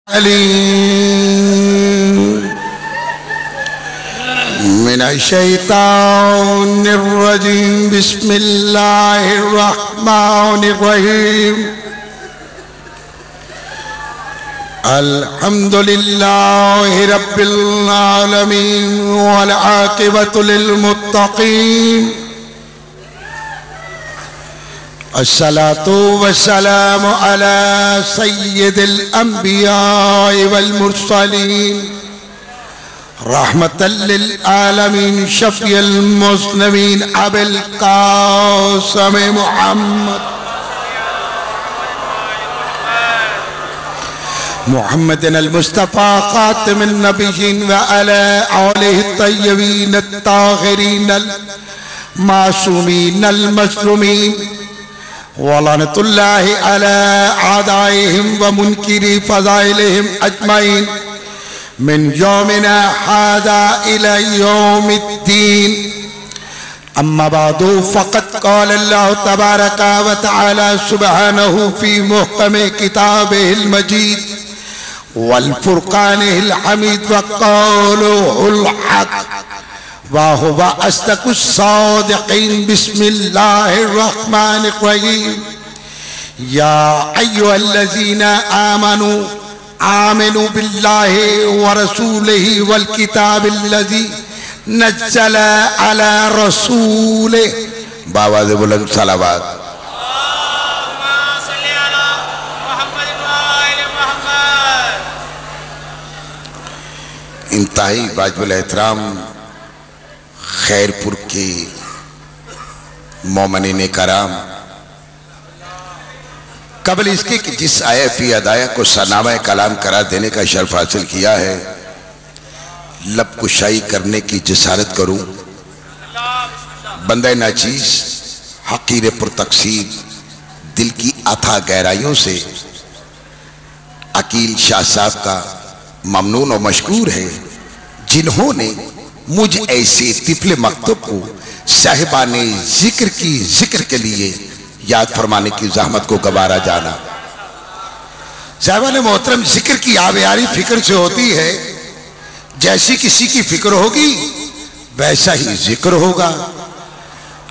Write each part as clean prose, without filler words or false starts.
मिनश्शैतानिर्रजीम बिस्मिल्लाहिर्रहमानिर्रहीम अल्हम्दुलिल्लाहि रब्बिल आलमीन वल आक़िबतु लिल मुत्तक़ीन अस्सलातु वस्सलामु अला सय्यिदिल अंबिया वल मुरसलीन रहमतल लिल आलमीन शफीउल मुज़निबीन अबुल कासिम मुहम्मद अल मुस्तफ़ा ख़ातिमुन नबिय्यीन व अला आलिहि तय्यबीन अत्ताहिरीन अल मासूमीन अल मज़लूमीन वलानतुल्लाहि अला आदाइहिम व मुनकिरी फ़ज़ाइलिहिम अजमाइन मिन यौमिना हाज़ा इला यौमिद्दीन अम्मा बादु फ़क़द क़ाल अल्लाहु तबारक व तआला सुब्हानहु फ़ी मुहकम किताबिहिल मजीद वल फ़ुरक़ानिल हमीद व क़ौलुहुल हक़ व हुवा अस्दक़ुस सादिक़ीन बिस्मिल्लाहिर्रहमानिर्रहीम या अय्युहल्लज़ीना आमनू आमिनू बिल्लाहि व रसूलिहि वल किताबिल्लज़ी नज़्ज़ल अला रसूलिहि बावाज़े बुलंद सलावत। इंतहाई वाजिबुल एहतराम खैरपुर के मोमिनीन कराम, कबल इसके कि जिस आया फी अदाया को सनामा कलाम करार देने का शर्फ हासिल किया है, लब कुशाई करने की जसारत करूं। बंदा नाचीज हकीर पुरतकसीर दिल की अथा गहराइयों से अकील शाह साहब का ममनून और मशकूर है, जिन्होंने मुझ ऐसे तिफले मकतूब को साहिबाने जिक्र की जिक्र के लिए याद फरमाने की जहमत को गवारा जाना। साहिबाने मोहतरम, जिक्र की आबियारी फिक्र से होती है। जैसी किसी की फिक्र होगी वैसा ही जिक्र होगा।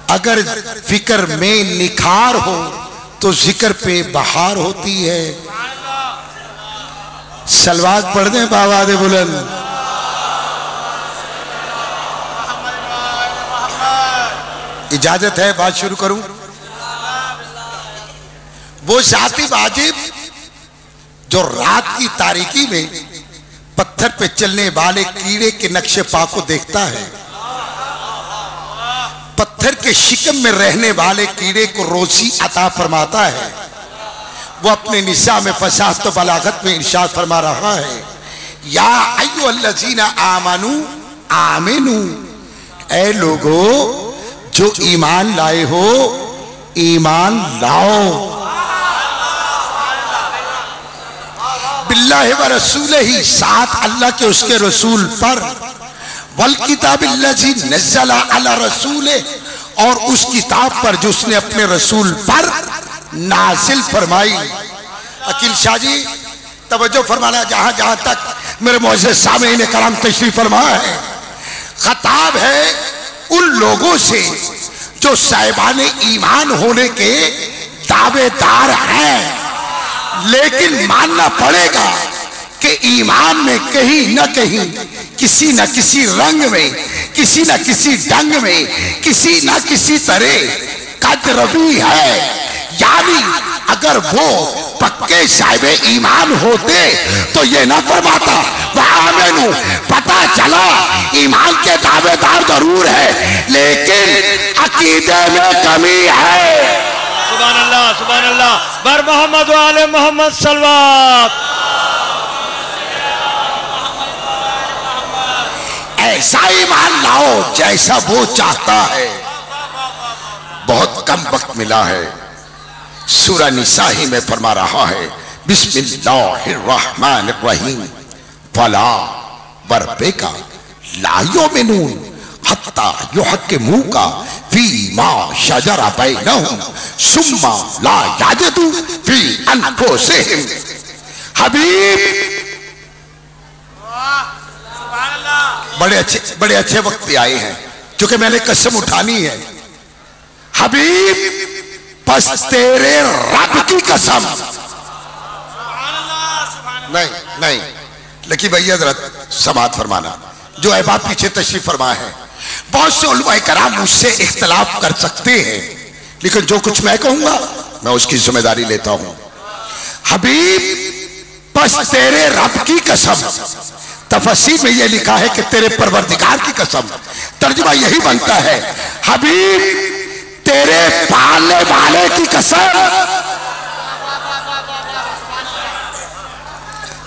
अगर फिक्र में निखार हो तो जिक्र पे बहार होती है। सलवात पढ़ दें बावाज़े बुलंद। इजाजत है बात शुरू करूं। वो जाती वाजिब जो रात की तारीकी में पत्थर पे चलने वाले कीड़े के नक्शे पा को देखता है, पत्थर के शिकम में रहने वाले कीड़े को रोजी अता फरमाता है। वो अपने निसा में फसाहत तो बलागत में इरशाद फरमा रहा है, या अय्युहल्लज़ीना आमनू आमिनू, ऐ लोगो जो ईमान लाए हो ईमान लाओ। बिल्लाहि व रसूलिही, साथ अल्लाह के उसके रसूल पर, वल किताबिल्लज़ी नज़्ज़ल अला रसूलिही, और उस किताब पर जो उसने अपने रसूल पर नाजिल फरमाई। अकील शाह जी तवज्जो फरमाना, जहां जहां तक मेरे मुअज़्ज़ज़ सामीईन कराम तशरीफ फरमा है। खिताब है उन लोगों से जो साहिबाने ईमान होने के दावेदार हैं, लेकिन मानना पड़ेगा कि ईमान में कहीं न कहीं किसी न किसी रंग में, किसी न किसी ढंग में, किसी न किसी तरह कदरवी है। यानी अगर वो पक्के साहिब ईमान होते तो ये ना फरमाता वामेनु, पता चला ईमान के दावेदार जरूर है लेकिन अकीदे में कमी है। सुभान अल्लाह, सुभान अल्लाह। बर मोहम्मद व आले मोहम्मद सल्लल्लाहु। ऐसा ईमान लाओ जैसा वो चाहता है। बहुत कम वक्त मिला है। सूरह निसा ही में फरमा रहा है, बिस्मिल्लाहिर्रहमानिर्रहीम, फला बरबेका ला युमिनून हत्ता युहक्किमूका फीमा शजरा बैनहुम सुम्मा ला यजिदू फी अनफुसिहिम। हबीब बड़े अच्छे वक्त पे आए हैं, क्योंकि मैंने कसम उठानी है। हबीब बस तेरे रब की कसम। नहीं लेकिन भैया जरा समात फरमाना, जो अहबाब पीछे तशरीफ फरमा है। बहुत से उलमा कराम मुझसे इख्तलाफ कर सकते हैं, लेकिन जो कुछ मैं कहूंगा मैं उसकी जिम्मेदारी लेता हूं। हबीब बस तेरे रब की कसम, तफसीर में यह लिखा है कि तेरे परवरदिगार की कसम। तर्जुमा यही बनता है, हबीब तेरे पालने वाले की कसम।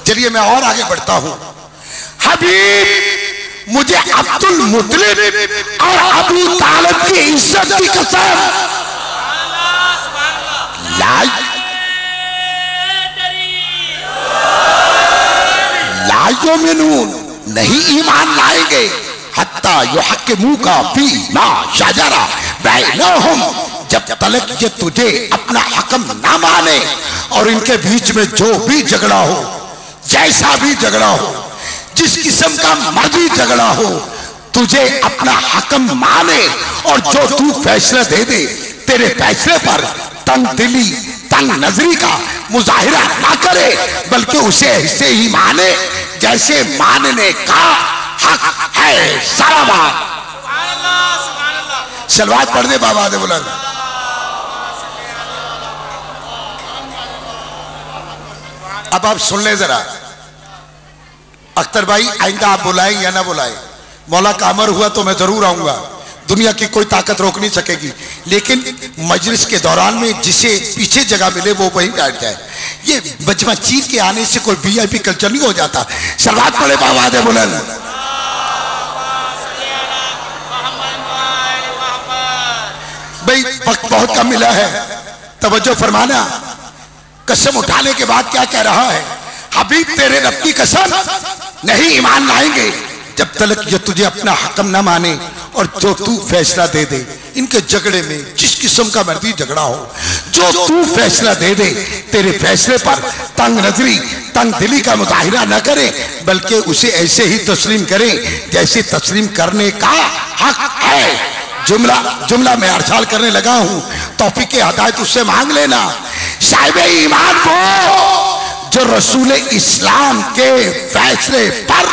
चलिए मैं और आगे बढ़ता हूं। हबीब मुझे अब्दुल मुत्तलिब और अबू तालिब की इज्जत की कसम। लाइयो मिनून नहीं ईमान लाएंगे हत्ता युहक्किमूका फी मा शजरा बैनहुम, जब तलक ये तुझे अपना हकम ना माने और इनके बीच में जो भी झगड़ा हो, जैसा भी झगड़ा हो, जिस किस्म का मर्जी झगड़ा हो, तुझे अपना हकम माने और जो तू फैसला दे दे, तेरे फैसले पर तंग दिली तंग नजरी का मुजाहिरा ना करे, बल्कि उसे ऐसे ही माने जैसे मानने का हक है। सारा बात सलवात पढ़ दे बाबा दे बुलंद। अब आप सुन ले जरा, अख्तर भाई आइंदा आप बुलाएं या ना बुलाएं, मौला का अमर हुआ तो मैं जरूर आऊंगा, दुनिया की कोई ताकत रोक नहीं सकेगी। लेकिन मजलिस के दौरान में जिसे पीछे जगह मिले वो वहीं बैठ जाए। ये बजमा चीर के आने से कोई वीआईपी कल्चर नहीं हो जाता। सलवात पढ़े बाबा दे बुलंद। भाई वक्त बहुत कम मिला है, तवज्जो फरमाना। कसम उठाने के बाद क्या कह रहा है, हबीब तेरे रब की कसम नहीं ईमान लाएंगे जब तक ये तुझे अपना हकम ना माने और जो तू फैसला दे दे। इनके झगड़े में जिस किस्म का मर्जी झगड़ा हो, जो तू फैसला दे दे, तेरे फैसले पर तंग नजरी तंग दिली का मुजाहिरा न करे, बल्कि उसे ऐसे ही तस्लीम करे जैसे तस्लीम करने का हक है। जुमला मैं अरसाल करने लगा हूं, तौफीक हिदायत उससे मांग लेना। साहिब ईमान को जो रसूल इस्लाम के फैसले पर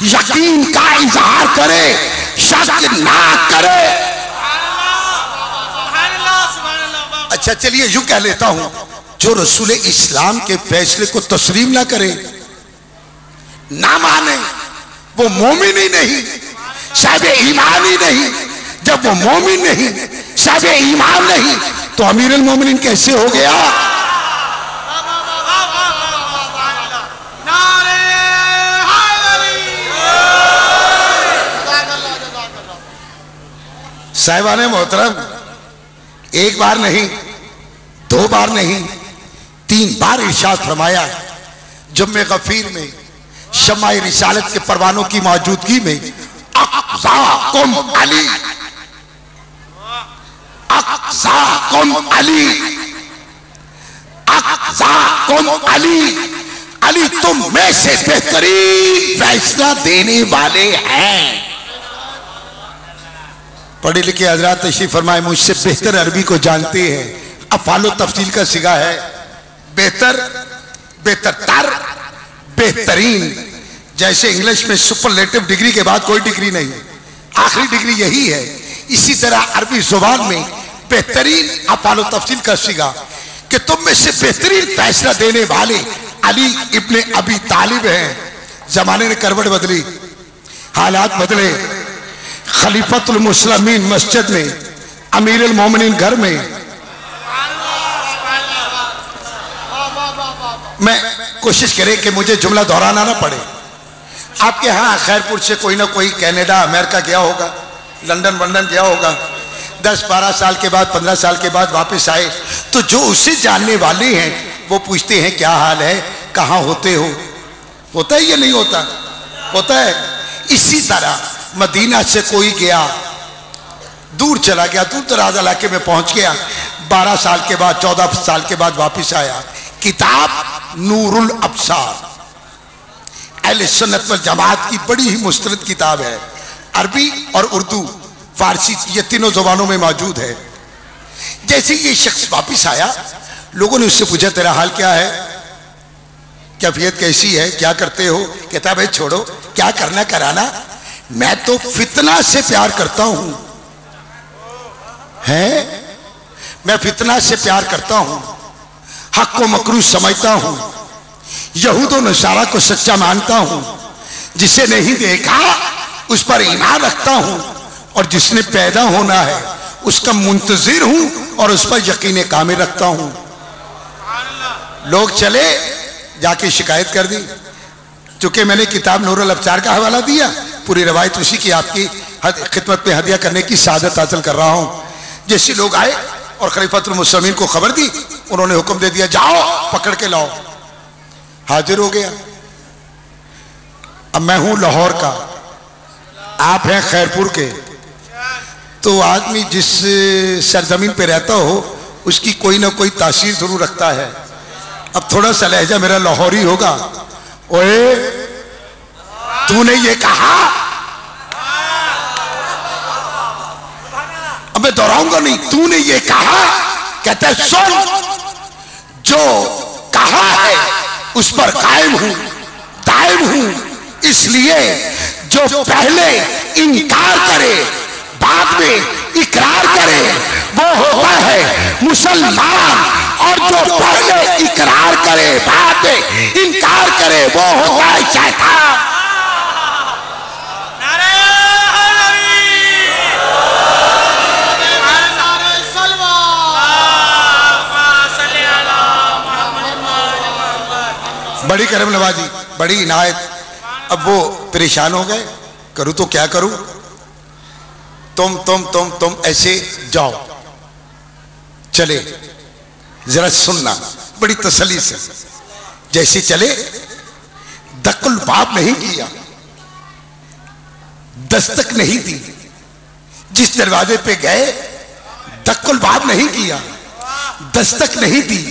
यकीन का इजहार करे, शक ना करे। अच्छा चलिए यूं कह लेता हूं, जो रसूल इस्लाम के फैसले को तस्लीम ना करे, ना माने, वो मोमिन ही नहीं, साहिब ईमान ही नहीं। जब वो मोमिन नहीं, साहिब ईमान नहीं, तो अमीरुल मोमिनीन कैसे हो गया? साहिबाने मोहतरम, एक बार नहीं, दो बार नहीं, 3 बार इरशाद फरमाया जुम्मे गफीर में शम्माए रिसालत के परवानों की मौजूदगी में, अक़ज़ाकुम अली, अक़ज़ाकुम अली, अक़ज़ाकुम अली, अली तुम में से बेहतरीन फैसला देने वाले हैं। पढ़े लिखे हजरात तशरीफ फरमाए, मुझसे बेहतर अरबी को जानते हैं। अफ़ालो तफसील का सिगा है, बेहतर, बेहतर, बेहतरीन। जैसे इंग्लिश में सुपरलेटिव डिग्री के बाद कोई डिग्री नहीं, आखिरी डिग्री यही है। इसी तरह अरबी जुबान में बेहतरीन अफ़ालो तफसील का सिगा कि तुम में से बेहतरीन फैसला देने वाले अली इब्ने अबी तालिब हैं। जमाने ने करवट बदली, हालात बदले, खलीफतुल मुस्लिमीन मस्जिद में, अमीरुल मोमिनीन घर में। मैं कोशिश करें कि मुझे जुमला दोहराना ना पड़े। आपके यहाँ खैरपुर से कोई ना कोई कनाडा अमेरिका गया होगा, लंदन वंदन गया होगा, 10-12 साल के बाद 15 साल के बाद वापस आए, तो जो उससे जानने वाले हैं वो पूछते हैं क्या हाल है, कहाँ होते हो। होता है या नहीं होता? होता है। इसी तरह मदीना से कोई गया, दूर चला गया, दूर दराज इलाके में पहुंच गया, 12 साल के बाद 14 साल के बाद वापस आया। किताब नूरुल अब्सार, अहले सुन्नत वल जमात की बड़ी ही मुस्तरद किताब है। अरबी और उर्दू फारसी ये तीनों जुबानों में मौजूद है। जैसे ये शख्स वापिस आया, लोगों ने उससे पूछा तेरा हाल क्या है, कैफियत कैसी है, क्या करते हो? कहता भाई छोड़ो, क्या करना कराना, मैं तो फितना से प्यार करता हूं। है मैं फितना से प्यार करता हूं, हक को मकरूह समझता हूं, यहूद और नसारा को सच्चा मानता हूं, जिसे नहीं देखा उस पर ईमान रखता हूं, और जिसने पैदा होना है उसका मुंतजिर हूं और उस पर यकीन कामिल रखता हूं। लोग चले जाके शिकायत कर दी। चूंकि मैंने किताब नूरुल अब्सार का हवाला दिया, पूरी रवायत उसी की आपकी खिदमत में हदिया करने की सादत हासिल कर रहा हूं। जैसे लोग आए और खलीफतुल मुस्लिमीन को खबर दी, उन्होंने हुक्म दे दिया जाओ पकड़ के लाओ। हाजिर हो गया। अब मैं हूं लाहौर का, आप हैं खैरपुर के, तो आदमी जिस सरजमीन पे रहता हो उसकी कोई ना कोई तासीर जरूर रखता है। अब थोड़ा सा लहजा मेरा लाहौरी होगा। ओए तूने ये कहा, अब मैं दोहराऊंगा नहीं, तूने ये कहा, कहता है सुन, जो कहा है उस पर कायम हूं, दायम हूं, इसलिए जो पहले इनकार करे बाद में इकरार करे वो होता है मुसलमान, और जो पहले इकरार करे बाद में इनकार करे वो होता है शैतान। बड़ी करम नवाजी, बड़ी इनायत। अब वो परेशान हो गए, करूं तो क्या करूं, तुम ऐसे जाओ, चले, जरा सुनना बड़ी तसल्ली से। जैसे चले, दक्कुल बाब नहीं किया, दस्तक नहीं दी, जिस दरवाजे पे गए दक्कुल बाब नहीं किया, दस्तक नहीं दी,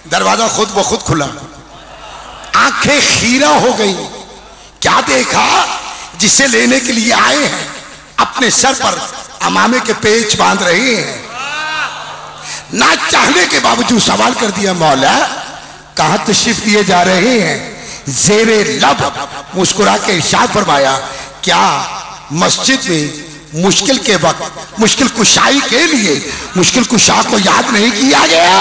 दरवाजा खुद ब खुद खुला। आंखें खीरा हो गई, क्या देखा, जिसे लेने के लिए आए हैं अपने सर पर अमामे के पेच बांध रहे हैं। ना चाहने के बावजूद सवाल कर दिया, मौला कहां तशरीफ लिए जा रहे हैं? जेरे लब मुस्कुरा के इरशाद फरमाया, क्या मस्जिद में मुश्किल के वक्त मुश्किल कुशाई के लिए मुश्किल कुशा को याद नहीं किया गया?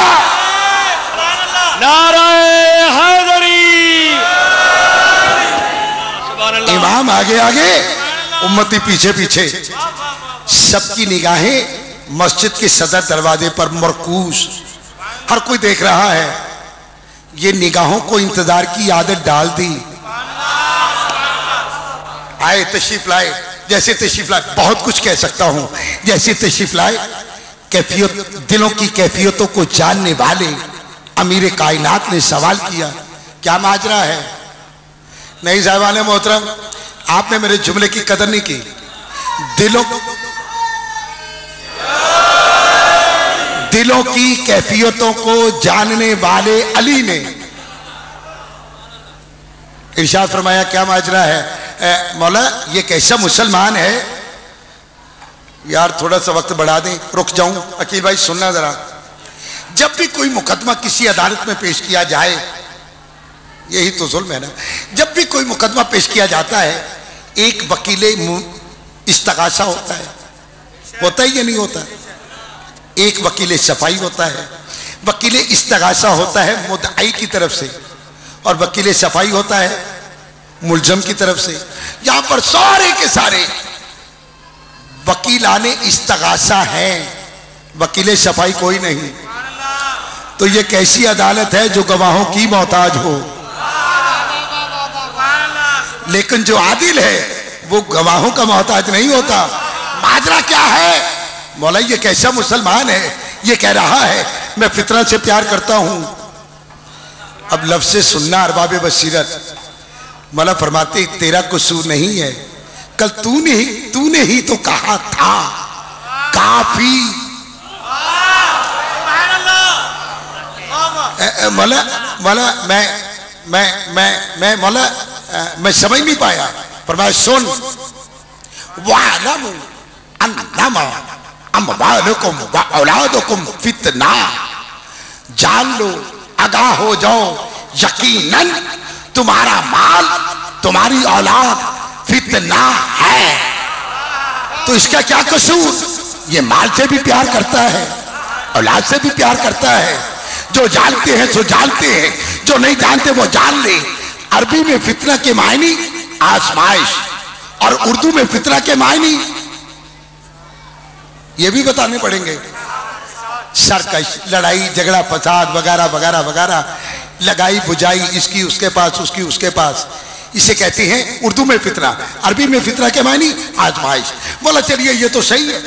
नाराए हैदरी। इमाम आगे आगे, उम्मती पीछे पीछे, सबकी निगाहें मस्जिद के सदर दरवाजे पर मरकूज। हर कोई देख रहा है। ये निगाहों को इंतजार की आदत डाल दी। आए, तशरीफ लाए, जैसे तशरीफ लाए, बहुत कुछ कह सकता हूं। जैसे तशरीफ लाए, कैफियत, दिलों की कैफियतों को जानने वाले अमीर कायनात ने सवाल किया, क्या माजरा है? नहीं साहिबान मोहतरम, आपने मेरे जुमले की कदर नहीं की। दिलों की कैफियतों को जानने वाले अली ने इरशाद फरमाया, क्या माजरा है? मौला ये कैसा मुसलमान है? यार थोड़ा सा वक्त बढ़ा दें, रुक जाऊं। अकील भाई सुनना जरा। जब भी कोई मुकदमा किसी अदालत में पेश किया जाए, यही तो जुल्म है ना, जब भी कोई मुकदमा पेश किया जाता है, एक वकीले इस्तगासा होता है या नहीं होता? एक वकीले सफाई होता है, वकीले इस्तगासा होता है मुद्दाई की तरफ से, और वकीले सफाई होता है मुलजम की तरफ से। यहां पर सारे के सारे वकीलाने इस्तगासा हैं, वकीले सफाई कोई नहीं। तो ये कैसी अदालत है जो गवाहों की मोहताज हो? लेकिन जो आदिल है वो गवाहों का मोहताज नहीं होता। माजरा क्या है? मौला ये कैसा मुसलमान है, ये कह रहा है मैं फितरत से प्यार करता हूं। अब लफ्ज़ से सुनना अरबाब बसीरत। मौला फरमाते तेरा कसूर नहीं है, कल तूने ही तो कहा था काफी। मौला मौला मैं मौला मैं समझ नहीं पाया। फरमाया सुन, वालमू अन्नमा अमवालुकुम व औलादुकुम फितना, जान लो, आगाह हो जाओ, यकीनन तुम्हारा माल, तुम्हारी औलाद फितना है। तो इसका क्या कसूर? ये माल से भी प्यार करता है, औलाद से भी प्यार करता है। जो जानते हैं सो जानते हैं, जो नहीं जानते वो जान ले। अरबी में फितना के मायने आजमाइश और उर्दू में फितना के मायने ये भी बताने पड़ेंगे। सरकश, लड़ाई झगड़ा फसाद वगैरह वगैरह वगैरह, लगाई बुझाई, इसकी उसके पास, उसकी उसके पास, इसे कहते हैं उर्दू में फितना। अरबी में फितना के मायने आजमाइश। बोला चलिए ये तो सही है,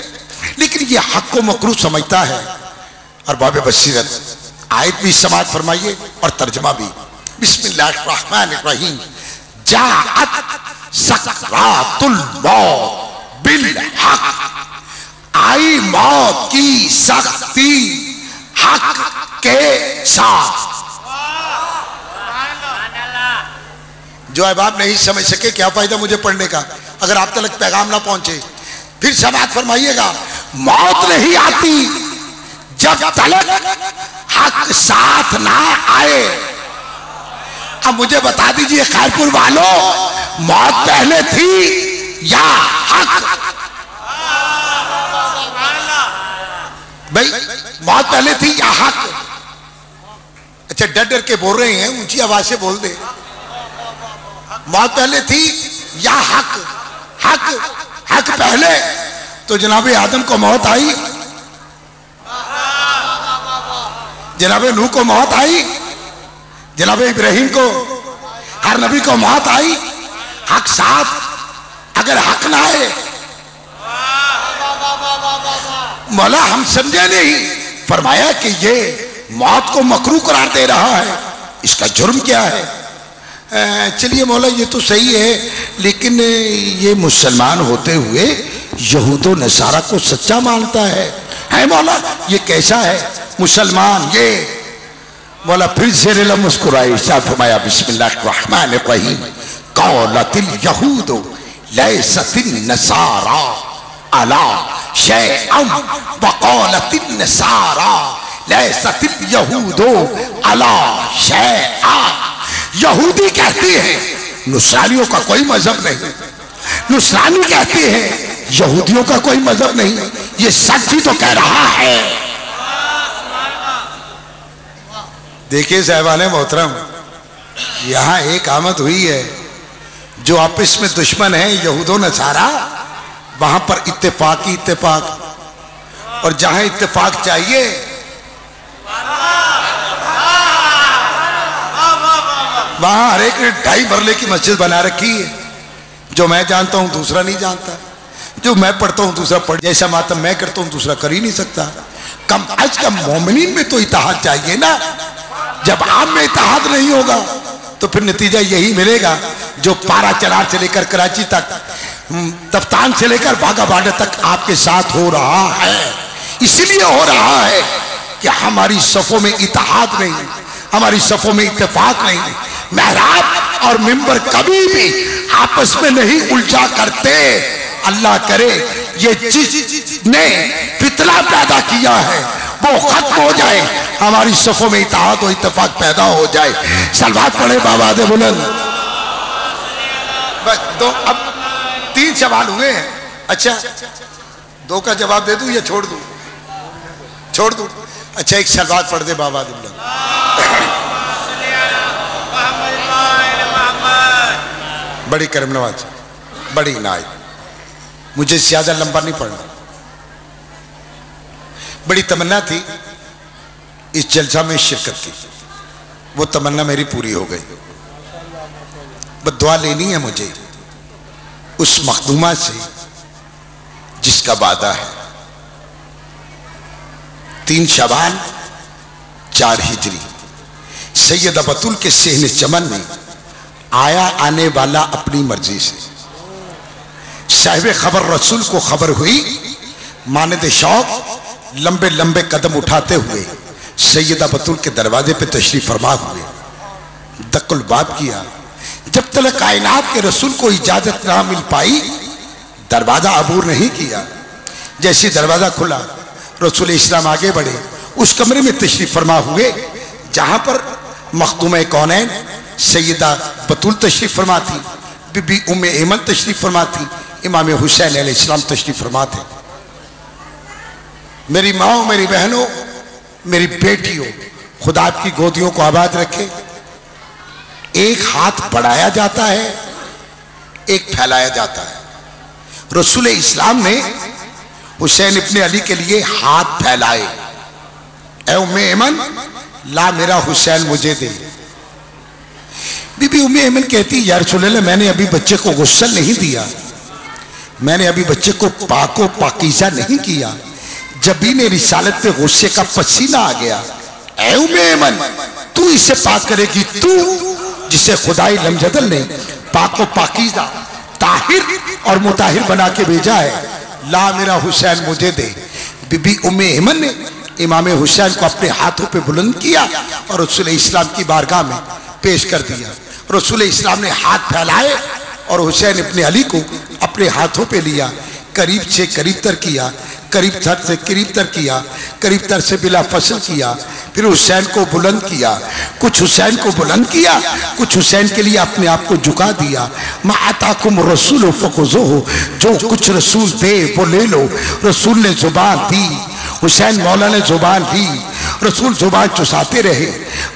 लेकिन ये हक को मकरूह समझता है। और बाबे बसीरत आयत भी समाज फरमाइए और तर्जमा भी। बिस्मिल्लाहिर्रहमानिर्रहीम। जाअत सकरातुल मौत बिल हक, आई मौत की सख्ती हक के साथ। जो अहबाब नहीं समझ सके क्या फायदा मुझे पढ़ने का, अगर आप तक पैगाम ना पहुंचे। फिर समाज फरमाइएगा, मौत नहीं आती जब तक हक साथ ना आए। अब मुझे बता दीजिए खैरपुर वालों, मौत पहले थी या हक? भाई मौत पहले थी या हक? अच्छा डर डर के बोल रहे हैं, ऊंची आवाज से बोल दे। मौत पहले थी या हक? हक, हक पहले। तो जनाबे आदम को मौत आई, जनाबे नूह को मौत आई, जनाबे इब्राहिम को, हर नबी को मौत आई। हक साथ, अगर हक ना आए, मौला हम समझे नहीं। फरमाया कि ये मौत को मकरूह करार दे रहा है, इसका जुर्म क्या है? चलिए मौला ये तो सही है, लेकिन ये मुसलमान होते हुए यहूदो नसारा को सच्चा मानता है मौला, ये कैसा है मुसलमान? ये मौला फिर ज़ेर मुस्कुराए, साथ फरमाया बिस्मिल्लाहिर्रहमानिर्रहीम। क़ालतिल यहूदु लैसतिन नसारा अला शैअन व क़ालतिन नसारा लैसतिल यहूदु अला शैअन। यहूदी कहते हैं नुसरानियों का कोई मजहब नहीं, नुसरानी कहते हैं यहूदियों का कोई मजहब नहीं। ये सच ही तो कह रहा है। देखिए साहिबाने मोहतरम, यहां एक आमद हुई है, जो आपस में दुश्मन है यहूदो नसारा, वहां पर इत्तेफाक ही इत्तेफाक, और जहां इत्तेफाक चाहिए वहां हर एक ने 2.5 मरले की मस्जिद बना रखी है। जो मैं जानता हूं दूसरा नहीं जानता, जो मैं पढ़ता हूं दूसरा पढ़, जैसा मातम मैं करता हूं दूसरा कर ही नहीं सकता। कम आज कम मोमिनीन में तो इत्तेहाद चाहिए ना। जब आप में इत्तेहाद नहीं होगा तो फिर नतीजा यही मिलेगा जो पारा चनार से लेकर कराची तक, तफ्तान से लेकर बागा बार्डर तक आपके साथ हो रहा है। इसलिए हो रहा है कि हमारी सफों में इत्तेहाद नहीं, हमारी सफों में इत्तेफाक नहीं। मेहराब और मिंबर कभी भी आपस में नहीं उलझा करते। अल्लाह करे ये जिसने फितना पैदा किया है वो खत्म हो जाए, हमारी सफों में इत्तेहाद और इत्तेफाक पैदा हो जाए। सलवात पढ़े बाबा दे बुलंद। बस दो, अब 3 सवाल हुए हैं। अच्छा 2 का जवाब दे दूं या छोड़ दूं? छोड़ दूं। अच्छा एक सलवात पढ़ दे बाबा दे बुलंद। बड़ी करम नवाज, बड़ी इनायत, मुझे ज्यादा लंबा नहीं पढ़ना। बड़ी तमन्ना थी इस जलसा में शिरकत की, वो तमन्ना मेरी पूरी हो गई। बस दुआ लेनी है मुझे उस मखदूमा से जिसका वादा है 3 शबान 4 हिजरी सैयदा बतूल के सेहने चमन में आया आने वाला अपनी मर्जी से। साहिब खबर रसूल को खबर हुई, मानद शौक लंबे लंबे कदम उठाते हुए सैयदा बतूल के दरवाजे पे तशरीफ फरमा हुए। दक्कुल बाब किया, जब तक कायनात के रसूल को इजाजत ना मिल पाई दरवाजा अबूर नहीं किया। जैसे दरवाजा खुला रसूल इस्लाम आगे बढ़े, उस कमरे में तशरीफ फरमा हुए जहां पर मखदूम कौनैन सैयदा बतूल तशरीफ फरमा थी, बीबी उम्मे ऐमन तशरीफ फरमा थी, इमाम हुसैन अलैहिस्सलाम तशरीफ फरमा थे। मेरी माओ, मेरी बहनों, मेरी बेटियों, खुदा आपकी गोदियों को आबाद रखे। एक हाथ बढ़ाया जाता है, एक फैलाया जाता है। रसूल इस्लाम ने हुसैन इब्ने अली के लिए हाथ फैलाए, ऐ उम्मे ऐमन ला मेरा हुसैन मुझे दे। बीबी उम्मे ऐमन कहती या रसूल अल्लाह, मैंने अभी बच्चे को गुस्ल नहीं दिया, मैंने अभी बच्चे को पाको पाकीज़ा नहीं किया, जबीन रिसालत पे गुस्से का पसीना आ गया। ऐ उम्मे ऐमन, तू इसे पाक करेगी, तू जिसे खुदाई लमजदल ने पाको पाकीज़ा ताहिर और मुताहिर बना के भेजा है, ला मेरा हुसैन मुझे दे। बीबी उम्मे ऐमन ने इमाम हुसैन को अपने हाथों पे बुलंद किया और रसूल इस्लाम की बारगाह में पेश कर दिया। रसूल इस्लाम ने हाथ फैलाए और हुसैन इब्ने अली को अपने हाथों पे लिया, करीब से करीब तर किया, करीब तर से करीब तर किया, करीब तर से बिला फसल किया, फिर हुसैन को बुलंद किया। कुछ हुसैन को बुलंद किया, कुछ हुसैन के लिए अपने आप को झुका दिया। मा अताकुम रसूल फखुज़ूहु, जो कुछ रसूल दे वो ले लो। रसूल ने जुबान दी, हुसैन मौला ने जुबान दी। रसूल जुबान चुसाते रहे,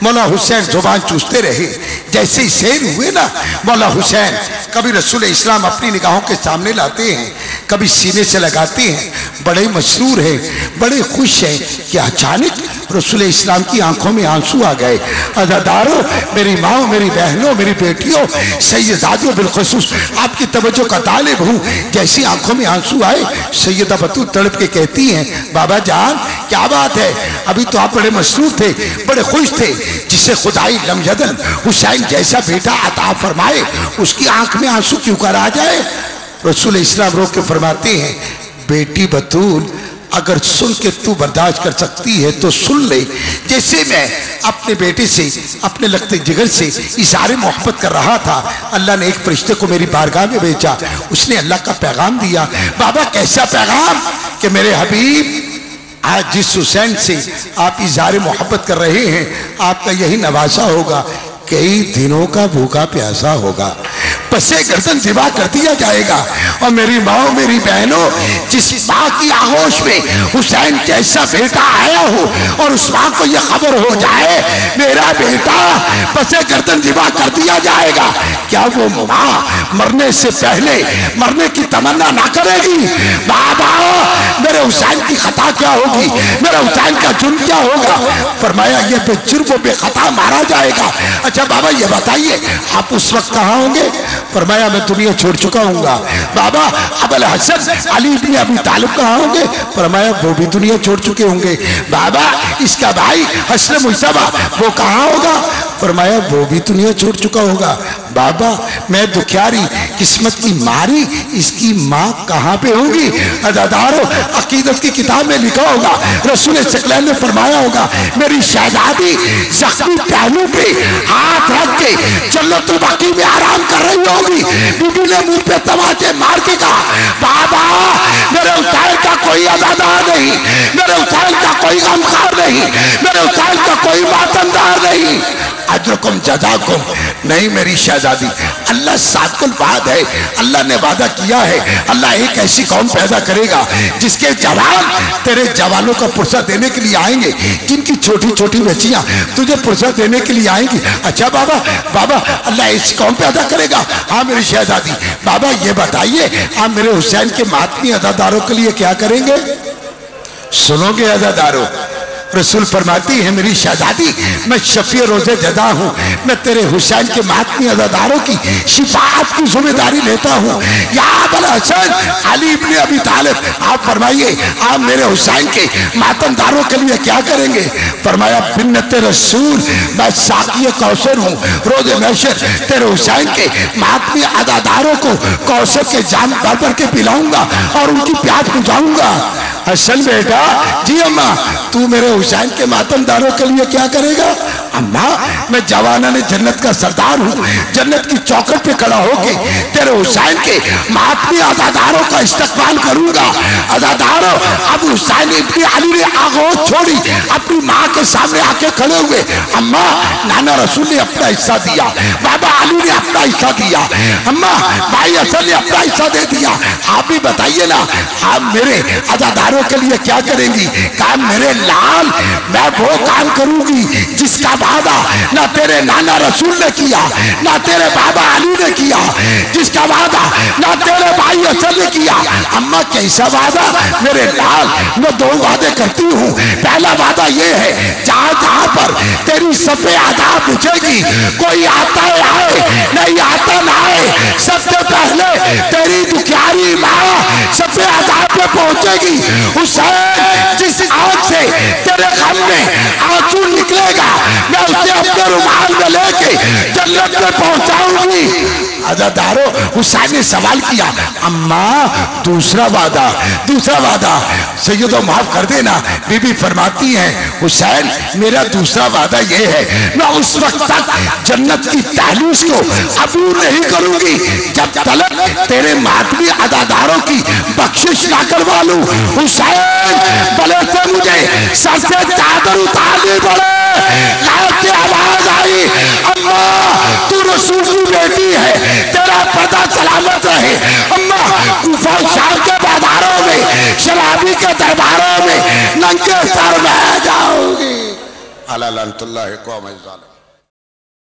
मौला हुसैन जुबान चूसते रहे। जैसे ही शेर हुए ना मौला हुसैन, कभी रसूल इस्लाम अपनी निगाहों के सामने लाते हैं, कभी सीने से लगाते हैं। बड़े मसरूर हैं, बड़े खुश हैं कि अचानक रसूल इस्लाम की आंखों में आंसू आ गए। अज़ादारों, मेरी माओ, मेरी बहनों, मेरी बेटियों, सैयदादियों, बिलखुसूस आपकी तवज्जो का तालिब हूँ। जैसी आंखों में आंसू आए सैयदा बतूल तड़प के कहती हैं, बाबा जान क्या बात है, अभी तो आप बड़े मसरूर थे, बड़े खुश थे, जिसे खुदाई लमजदन हुसैन जैसा बेटा अता फरमाए उसकी आंख में आंसू क्यों कर आ जाए। रसूल इस्लाम रोक के फरमाते हैं, बेटी बतूल अगर सुन के तू बर्दाश्त कर सकती है तो सुन ले। जैसे मैं अपने बेटे से, अपने लगते जिगर से इज़हार मोहब्बत कर रहा था, अल्लाह ने एक फरिश्ते को मेरी बारगाह में भेजा, उसने अल्लाह का पैगाम दिया। बाबा कैसा पैगाम कि मेरे हबीब आज जिस हुसैन से आप इज़हार मोहब्बत कर रहे हैं, आपका यही नवासा होगा, कई दिनों का भूखा प्यासा होगा, पसे गर्दन दिवा कर दिया जाएगा। और मेरी माओ, मेरी बहनों, जिस माँ की आगोश में हुसैन जैसा बेटा आया हो और उस माँ को यह खबर हो जाए मेरा बेटा पसे गर्दन दिवा कर दिया जाएगा, क्या वो माँ मरने से पहले मरने की तमन्ना ना करेगी? बाबा मेरे हुसैन की खता क्या होगी, मेरे हुसैन का जुर्म क्या होगा? फरमाया ये बेजुर्म बेखता मारा जाएगा। अच्छा बाबा ये बताइए आप उस वक्त कहाँ होंगे? फरमाया मैं दुनिया छोड़ चुका हूँगा। बाबा अबुल हसन अली इब्ने अबी तालिब कहाँ होंगे? फरमाया वो भी दुनिया छोड़ चुके होंगे। बाबा इसका भाई हसन मुस्तफा वो कहाँ होगा? फरमाया वो भी दुनिया छोड़ चुका होगा। बाबा मैं दुखियारी किस्मत की मारी, इसकी माँ कहाँ पे होगी? अज़ादारों अकीदत की किताब में लिखा होगा, रसूल सकलैन ने फरमाया होगा, मेरी शहजादी जख्मी पहलू पे हाथ रख के जन्नतुल बकी में आराम कर रही होगी। बीबी ने मुंह पे तमाचे मार के कहा, बाबा मेरे हुसैन का कोई अज़ादार नहीं, मेरे हुसैन का कोई गमखार नहीं, मेरे हुसैन का कोई मातमदार नहीं। अजरकुम जज़ाकुम, नहीं मेरी शहजादी, अल्लाह सादकुल वाद है, अल्लाह ने वादा किया है, अल्लाह एक ऐसी कौम पैदा करेगा जिसके जवान तेरे जवानों का पुरसा देने के लिए आएंगे, जिनकी छोटी छोटी बच्चियां तुझे पुरसा देने के लिए आएंगी। अच्छा बाबा, बाबा अल्लाह ऐसी कौम पैदा करेगा? हाँ मेरी शहजादी। बाबा ये बताइए आप मेरे हुसैन के मातमी अज़ादारों के लिए क्या करेंगे? सुनोगे अज़ादारों? रसूल फरमाती है मेरी शहजादी मैं शफी रोज़े जदा हूँ, मैं तेरे हुसैन के मातमी अज़ादारों की शिफाअत की जिम्मेदारी लेता हूँ। या अबुल हसन अली इब्ने अबी तालिब आप फरमाइए आप मेरे हुसैन के मातमदारों के लिए क्या करेंगे? फरमाया बिन्नत रसूल मैं साक़ी कौसर हूँ, रोज़े महशर तेरे हुसैन के मातमी अज़ादारों को कौसर के जाम भर भर के पिलाऊंगा और उनकी प्यास बुझाऊंगा। हसन बेटा, जी अम्मा, तू मेरे हुसैन के मातमदारों के लिए क्या करेगा? अम्मा मैं जवाना ने जन्नत का सरदार हूँ, जन्नत की चौखट पे खड़ा होके तेरे हुसैन के मातमी अज़ादारों का इस्तकबाल करूंगा। अज़ादारों, अब हुसैन इब्न अली ने आगोश छोड़ी, अपनी माँ के सामने आके खड़े हुए। अम्मा नाना रसूल ने अपना हिस्सा दिया, बाबा अली ने अपना हिस्सा दिया, अम्मा भाई हसन ने अपना हिस्सा दे दिया। आप भी बताइए ना, आप मेरे अज़ादारों के लिए क्या करेंगी? काम मेरे लाल, मैं वो काम करूंगी जिसका वादा ना तेरे नाना रसूल ने किया, ना तेरे बाबा अली ने किया, जिसका वादा ना तेरे भाई हसन ने किया। अम्मा कैसा वादा? मेरे लाल, मैं दो वादे करती हूँ। पहला वादा ये है, जहाँ जहाँ पर तेरी सफे अदा पूछेगी, कोई आता है आए, नहीं आता ना आए, सबसे पहले तेरी दुखियारी माँ सफे अदा पे पहुंचेगी। हुसैन जिस आंख से तेरे गम में आंसू निकलेगा, मैं उसे अपने रुमाल में लेके जन्नत में पहुंचाऊंगी। अज़ादारों, हुसैन ने सवाल किया, अम्मा दूसरा वादा, दूसरा वादा? सैयदो माफ कर देना, बीबी फरमाती हैं, हुसैन मेरा दूसरा वादा ये है, मैं उस वक्त तक जन्नत की तहलीस को अबूर नहीं करूंगी जब तक तेरे मातमी अज़ादारों की बख्शिश ना करवा लूं। हुसैन भले से मुझे सर से चादर उतारनी पड़े। की आवाज आई, अम्मा तू रसूल की बेटी है, तेरा पता सलामत रहे। अम्मा कूफा शाम के बाजारों में, शराबी के दरबारों में नंगे सर बह जाओगी। अल्लाह लानतुल्लाह को